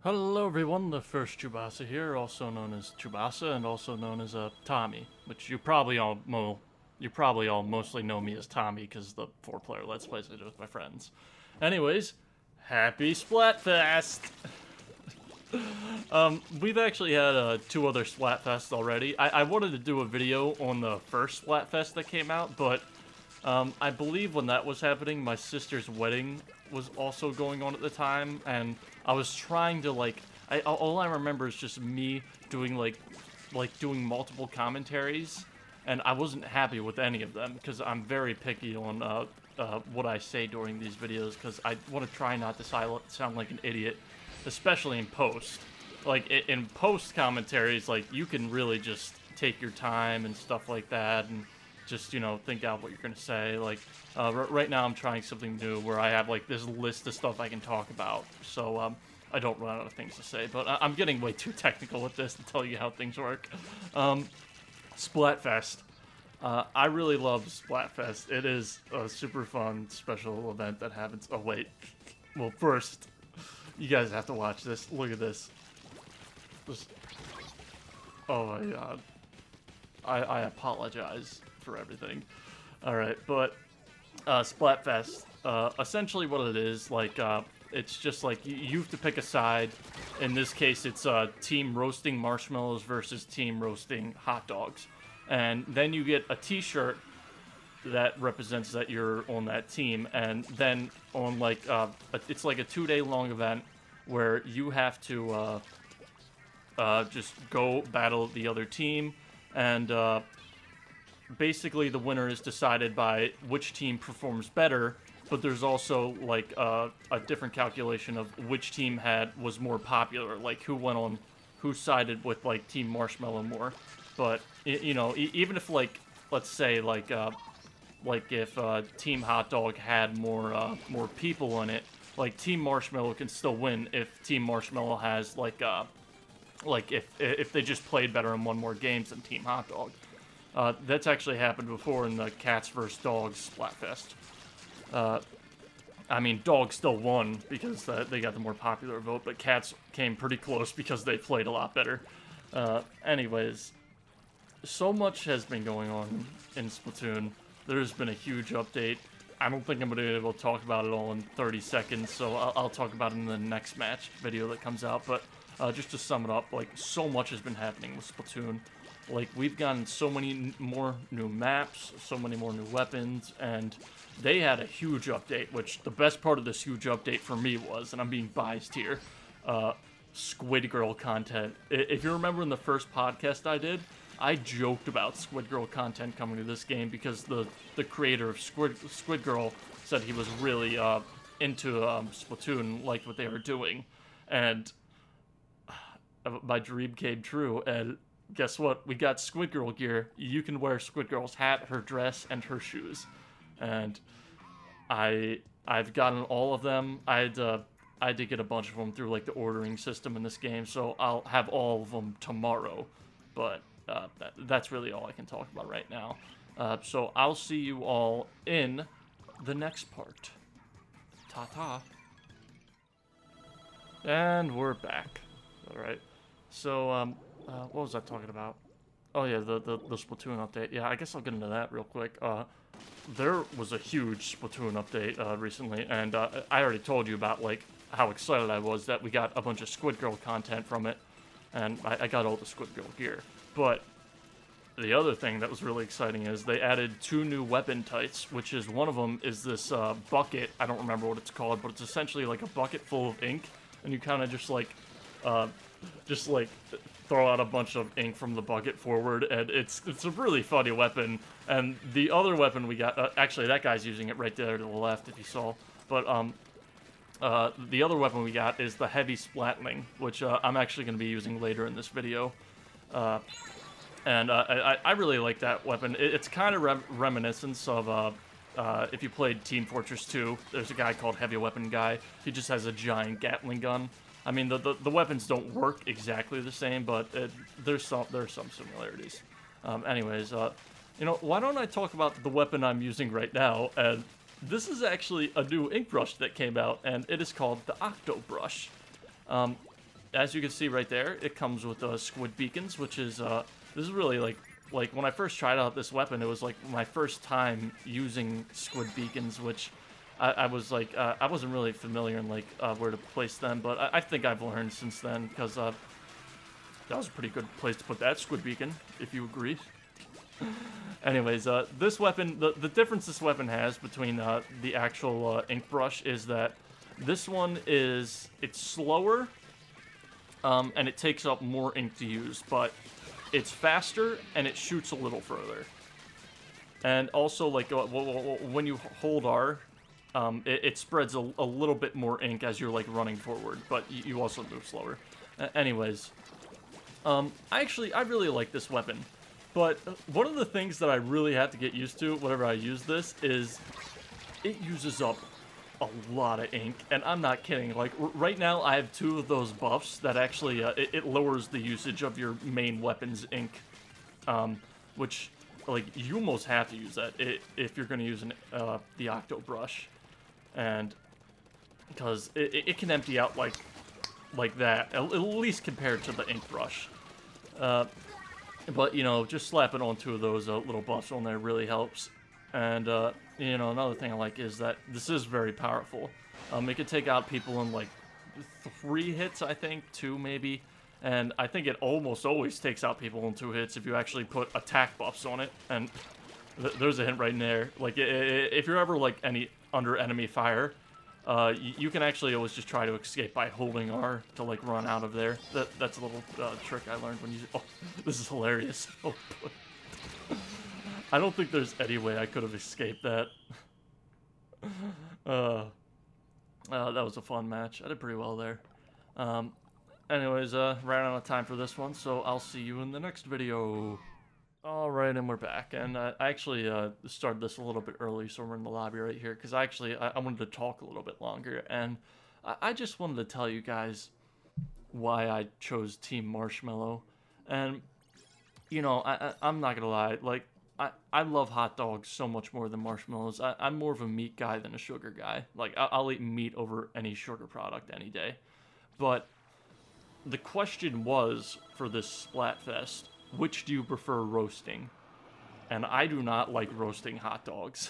Hello everyone, the first Chubasa here, also known as Chubasa and also known as Tommy, which you probably all mostly know me as Tommy because the 4-player Let's Plays I do with my friends. Anyways, happy Splatfest! We've actually had 2 other Splatfests already. I wanted to do a video on the first Splatfest that came out, but I believe when that was happening, my sister's wedding was also going on at the time, and I was trying to, all I remember is just me doing, doing multiple commentaries, and I wasn't happy with any of them, because I'm very picky on, what I say during these videos, because I want to try not to sound like an idiot, especially in post. Like, in post commentaries, you can really just take your time and stuff like that, and just, think out what you're going to say. Right now I'm trying something new where I have, this list of stuff I can talk about, so, I don't run out of things to say, but I'm getting way too technical with this to tell you how things work. Splatfest. I really love Splatfest. It is a super fun special event that happens. Oh, wait. Well, first, you guys have to watch this. Look at this. Oh my god. I apologize for everything. Alright, but Splatfest, essentially what it is, it's just you have to pick a side. In this case, it's team roasting marshmallows versus team roasting hot dogs. And then you get a t-shirt that represents that you're on that team. And then on it's like a 2-day long event where you have to just go battle the other team. And basically the winner is decided by which team performs better, but there's also a different calculation of which team was more popular, who sided with Team Marshmallow more. But even if let's say if Team Hot Dog had more people in it, Team Marshmallow can still win if Team Marshmallow has if they just played better and won more games than Team Hot Dog. That's actually happened before in the Cats vs. Dogs Splatfest. I mean, Dogs still won because they got the more popular vote, but Cats came pretty close because they played a lot better. Anyways, so much has been going on in Splatoon. There's been a huge update. I don't think I'm going to be able to talk about it all in 30 seconds, so I'll talk about it in the next match video that comes out, but just to sum it up, so much has been happening with Splatoon. We've gotten so many more new maps, so many more new weapons, and they had a huge update, which the best part of this huge update for me was, and I'm being biased here, Squid Girl content. If you remember in the first podcast I did, I joked about Squid Girl content coming to this game because the creator of Squid Girl said he was really into Splatoon, liked what they were doing, and my dream came true, and guess what? We got Squid Girl gear. You can wear Squid Girl's hat, her dress, and her shoes. And I've gotten all of them. I had to get a bunch of them through the ordering system in this game, so I'll have all of them tomorrow. But that's really all I can talk about right now. So I'll see you all in the next part. Ta-ta. And we're back. All right. So what was I talking about? Oh yeah, the Splatoon update. Yeah, I guess I'll get into that real quick. There was a huge Splatoon update recently, and I already told you about how excited I was that we got a bunch of Squid Girl content from it, and I got all the Squid Girl gear. But the other thing that was really exciting is they added 2 new weapon types, which is one of them is this bucket. I don't remember what it's called, but it's essentially a bucket full of ink, and you kind of just throw out a bunch of ink from the bucket forward, and it's a really funny weapon. And the other weapon we got, actually that guy's using it right there to the left if you saw, but the other weapon we got is the heavy splatling, which I'm actually going to be using later in this video. And I really like that weapon. It's kind of reminiscent of if you played Team Fortress 2, there's a guy called Heavy Weapon Guy. He just has a giant Gatling gun. I mean, the weapons don't work exactly the same, but there's some similarities. Anyways, why don't I talk about the weapon I'm using right now? And this is actually a new ink brush that came out, and it is called the Octo Brush. as you can see right there, it comes with squid beacons, which is this is really like when I first tried out this weapon, it was like my first time using squid beacons, which I was like I wasn't really familiar in like where to place them, but I think I've learned since then, because that was a pretty good place to put that squid beacon, if you agree. Anyways, this weapon, the difference this weapon has between the actual ink brush is that this one it's slower, and it takes up more ink to use, but it's faster and it shoots a little further. And also, like when you hold R, it spreads a little bit more ink as you're like running forward, but you also move slower. Anyways, I really like this weapon. But one of the things that I really have to get used to whenever I use this is it uses up a lot of ink, and I'm not kidding. Like, right now I have 2 of those buffs that actually, it lowers the usage of your main weapon's ink, which, like, you almost have to use that if you're going to use the Octo Brush, and because it can empty out like that, at least compared to the ink brush. But, you know, just slapping on 2 of those little buffs on there really helps. And, you know, another thing I like is that this is very powerful. It can take out people in, like, 3 hits, I think, 2 maybe. And I think it almost always takes out people in 2 hits if you actually put attack buffs on it. And there's a hint right in there. Like, if you're ever, like, under enemy fire, you can actually always just try to escape by holding R to, like, run out of there. That's a little trick I learned when you... Oh, this is hilarious. Oh, boy. I don't think there's any way I could have escaped that. That was a fun match. I did pretty well there. Anyways, ran out of time for this one, so I'll see you in the next video. Alright, and we're back, and I actually started this a little bit early, so we're in the lobby right here, because I wanted to talk a little bit longer, and I just wanted to tell you guys why I chose Team Marshmallow. And, you know, I'm not gonna lie, like, I love hot dogs so much more than marshmallows. I'm more of a meat guy than a sugar guy. Like, I'll eat meat over any sugar product any day. But the question was, for this Splatfest, which do you prefer roasting? And I do not like roasting hot dogs.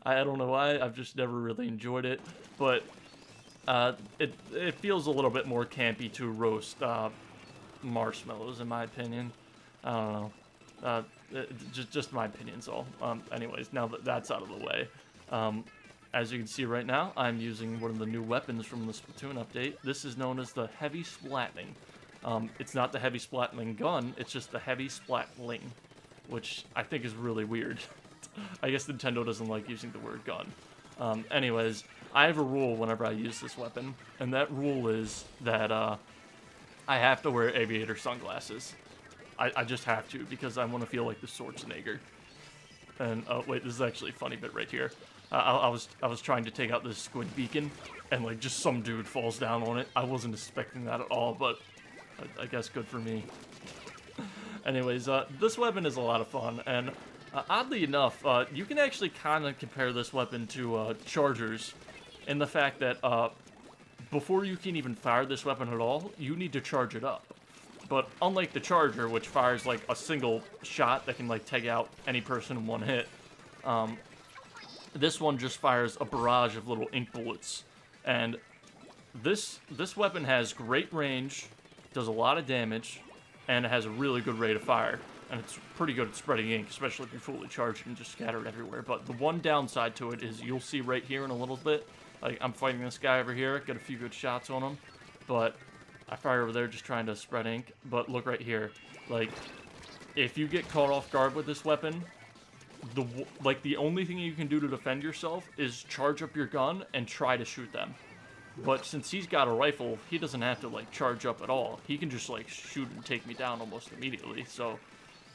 I don't know why, I've just never really enjoyed it. But it feels a little bit more campy to roast marshmallows, in my opinion. I don't know. Just my opinion's all. Anyways, now that that's out of the way, as you can see right now, I'm using one of the new weapons from the Splatoon update. This is known as the Heavy Splatling. It's not the Heavy Splatling gun, it's just the Heavy Splatling, which I think is really weird. I guess Nintendo doesn't like using the word gun. Anyways, I have a rule whenever I use this weapon, and that rule is that I have to wear aviator sunglasses. I just have to, because I want to feel like the Schwarzenegger. And, oh, wait, this is actually a funny bit right here. I was trying to take out this squid beacon, and, like, just some dude falls down on it. I wasn't expecting that at all, but I guess good for me. Anyways, this weapon is a lot of fun, and oddly enough, you can actually kind of compare this weapon to chargers, in the fact that before you can even fire this weapon at all, you need to charge it up. But unlike the charger, which fires like a single shot that can like take out any person in one hit, this one just fires a barrage of little ink bullets. And this weapon has great range, does a lot of damage, and it has a really good rate of fire. And it's pretty good at spreading ink, especially if you're fully charged and just scattered everywhere. But the one downside to it is you'll see right here in a little bit, like I'm fighting this guy over here, get a few good shots on him, but I fire over there just trying to spread ink. But look right here, like, if you get caught off guard with this weapon, the only thing you can do to defend yourself is charge up your gun and try to shoot them. But since he's got a rifle, he doesn't have to like charge up at all. He can just like shoot and take me down almost immediately. So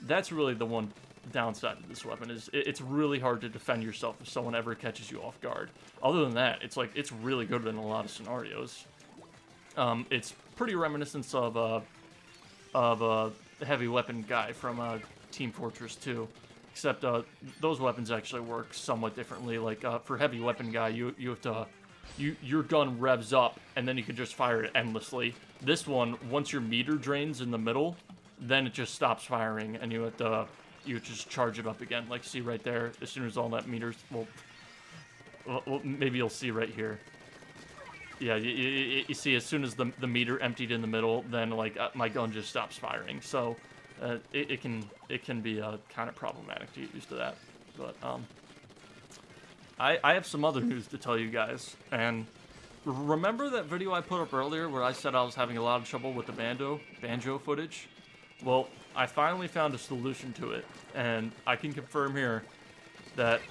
that's really the one downside of this weapon, is it's really hard to defend yourself if someone ever catches you off guard. Other than that, it's like, it's really good in a lot of scenarios. It's pretty reminiscent of a heavy weapon guy from Team Fortress 2, except those weapons actually work somewhat differently. Like for heavy weapon guy, you have to your gun revs up, and then you can just fire it endlessly. This one, once your meter drains in the middle, then it just stops firing, and you have to just charge it up again. Like, see right there, as soon as all that meters, well maybe you'll see right here. Yeah, you see, as soon as the meter emptied in the middle, then like my gun just stops firing. So it can be kind of problematic to get used to that. But I have some other news to tell you guys. And remember that video I put up earlier where I said I was having a lot of trouble with the banjo footage? Well, I finally found a solution to it, and I can confirm here that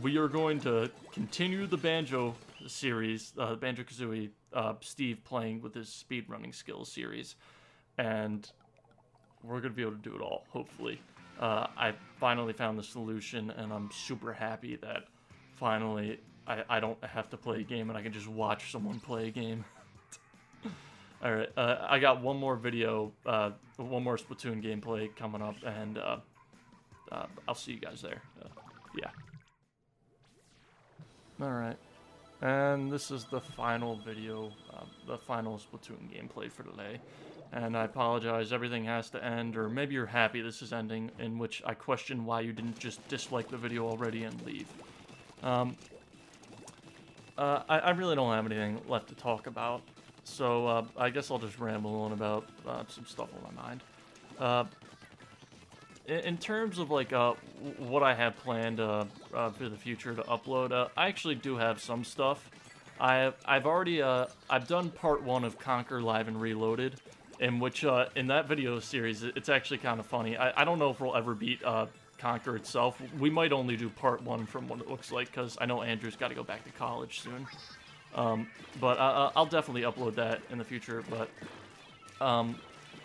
we are going to continue the Banjo series, Banjo-Kazooie, Steve playing with his speedrunning skills series, and we're going to be able to do it all, hopefully. I finally found the solution, and I'm super happy that finally I don't have to play a game and I can just watch someone play a game. Alright, I got one more video, one more Splatoon gameplay coming up, and I'll see you guys there. Yeah. Alright, and this is the final video, the final Splatoon gameplay for today. And I apologize, everything has to end, or maybe you're happy this is ending, in which I question why you didn't just dislike the video already and leave. I really don't have anything left to talk about, so I guess I'll just ramble on about some stuff on my mind. In terms of like what I have planned for the future to upload, I actually do have some stuff. I've already I've done part 1 of Conquer Live and Reloaded, in which in that video series it's actually kind of funny. I don't know if we'll ever beat Conquer itself. We might only do part 1 from what it looks like, because I know Andrew's got to go back to college soon. But I'll definitely upload that in the future. But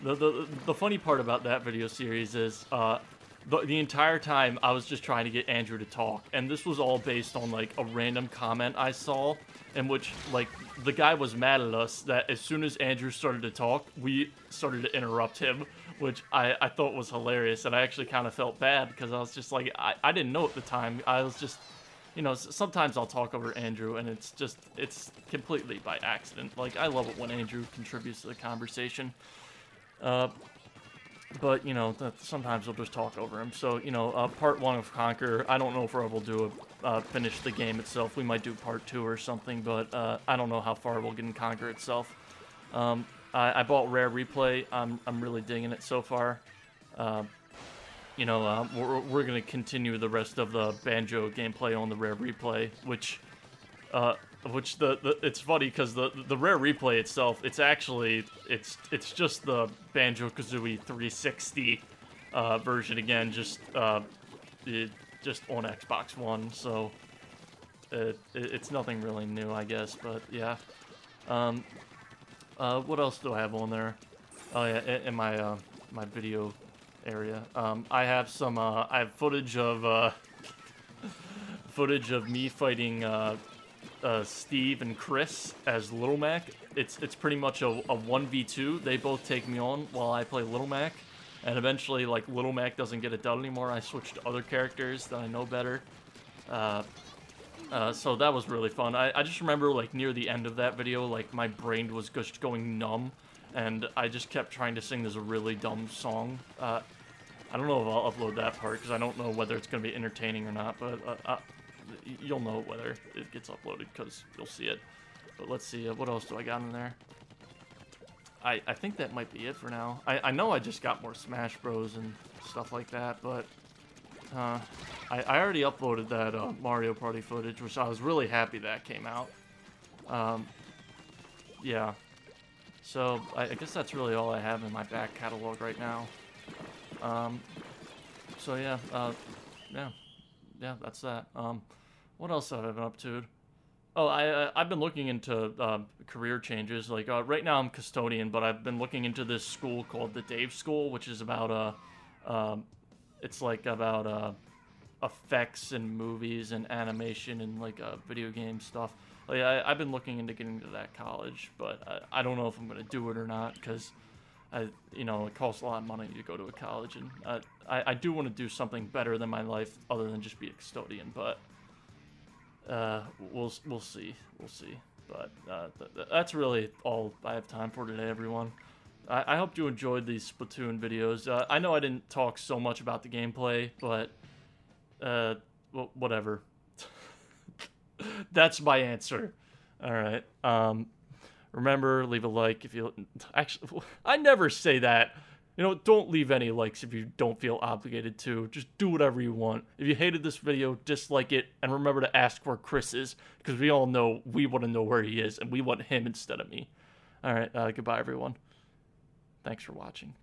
the funny part about that video series is the entire time I was just trying to get Andrew to talk, and this was all based on like a random comment I saw in which like the guy was mad at us that as soon as Andrew started to talk, we started to interrupt him, which I thought was hilarious, and I actually kind of felt bad because I was just like, I didn't know at the time. I was just, you know, sometimes I'll talk over Andrew and it's completely by accident. Like, I love it when Andrew contributes to the conversation. But, you know, sometimes I'll just talk over him. So, you know, part 1 of Conquer, I don't know if we'll do finish the game itself. We might do part 2 or something, but I don't know how far we'll get in Conquer itself. I bought Rare Replay. I'm really digging it so far. You know, we're going to continue the rest of the Banjo gameplay on the Rare Replay, which it's funny because the Rare Replay itself, it's actually it's just the Banjo-Kazooie 360 version again, just on Xbox One, so it's nothing really new, I guess. But yeah, what else do I have on there? Oh yeah, in my my video area, I have some I have footage of me fighting Steve and Chris as Little Mac. It's pretty much a 1v2. They both take me on while I play Little Mac, and eventually, like, Little Mac doesn't get it done anymore. I switch to other characters that I know better. So that was really fun. I just remember, like, near the end of that video, like, my brain was just going numb, and I just kept trying to sing this really dumb song. I don't know if I'll upload that part, because I don't know whether it's going to be entertaining or not, but you'll know whether it gets uploaded because you'll see it. But let's see, what else do I got in there? I think that might be it for now. I know I just got more Smash Bros and stuff like that, but I already uploaded that Mario Party footage, which I was really happy that came out. Yeah. So I guess that's really all I have in my back catalog right now. So yeah, yeah, that's that. What else have I been up to? Oh, I've been looking into career changes. Like right now I'm custodian, but I've been looking into this school called the Dave School, which is about it's like about effects and movies and animation and like video game stuff. Like I've been looking into getting to that college, but I don't know if I'm gonna do it or not because you know, it costs a lot of money to go to a college, and I do want to do something better than my life other than just be a custodian, but we'll see. We'll see. But that's really all I have time for today, everyone. I hope you enjoyed these Splatoon videos. I know I didn't talk so much about the gameplay, but well, whatever. That's my answer. All right. Remember, leave a like if you... Actually, I never say that. You know, don't leave any likes if you don't feel obligated to. Just do whatever you want. If you hated this video, dislike it, and remember to ask where Chris is, because we all know we want to know where he is, and we want him instead of me. All right, goodbye, everyone. Thanks for watching.